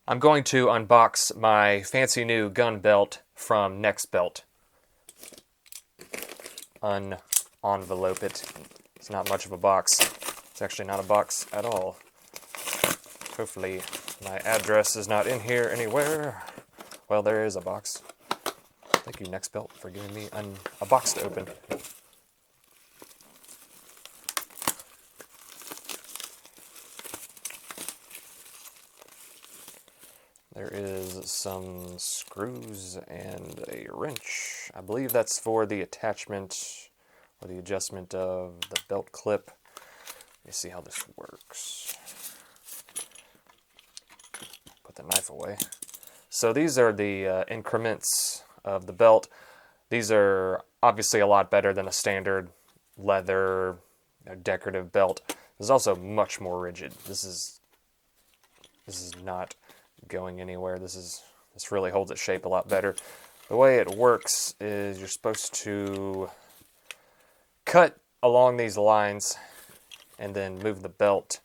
I'm going to unbox my fancy new gun belt from Nexbelt. Unenvelope it. It's not much of a box. It's actually not a box at all. Hopefully my address is not in here anywhere. Well, there is a box. Thank you, Nexbelt, for giving me a box to open. There is some screws and a wrench. I believe that's for the attachment or the adjustment of the belt clip. Let me see how this works. Put the knife away. So these are the increments of the belt. These are obviously a lot better than a standard leather decorative belt. This is also much more rigid. This is not going anywhere. This really holds its shape a lot better. The way it works is you're supposed to cut along these lines and then move the belt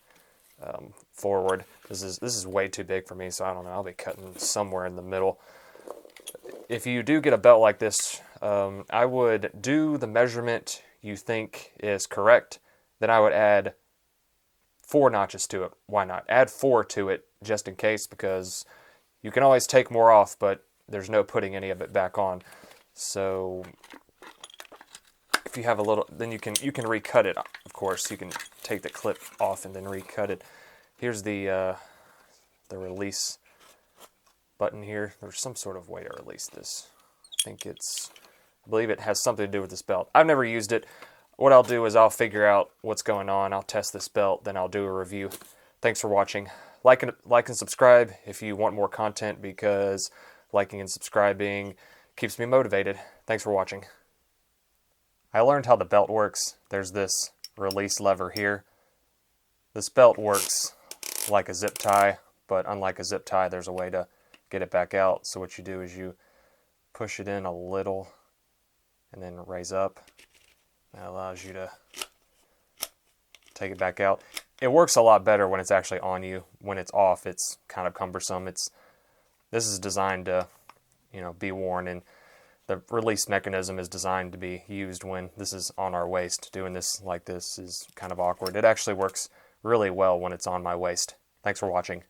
forward. This is way too big for me, so I don't know. I'll be cutting somewhere in the middle. If you do get a belt like this, I would do the measurement you think is correct. Then I would add 4 notches to it. Why not? Add 4 to it just in case, because you can always take more off, but there's no putting any of it back on. So if you have a little, then you can recut it. Of course, you can take the clip off and then recut it. Here's the release button here. There's some sort of way to release this. I believe it has something to do with this belt. I've never used it. What I'll do is I'll figure out what's going on. I'll test this belt, then I'll do a review. Thanks for watching. Like and subscribe if you want more content, because liking and subscribing keeps me motivated. Thanks for watching. I learned how the belt works. There's this release lever here. This belt works like a zip tie, but unlike a zip tie, there's a way to get it back out. So what you do is you push it in a little and then raise up. That allows you to take it back out. It works a lot better when it's actually on you. When it's off, it's kind of cumbersome. This is designed to, be worn, and the release mechanism is designed to be used when this is on our waist. Doing this like this is kind of awkward. It actually works really well when it's on my waist. Thanks for watching.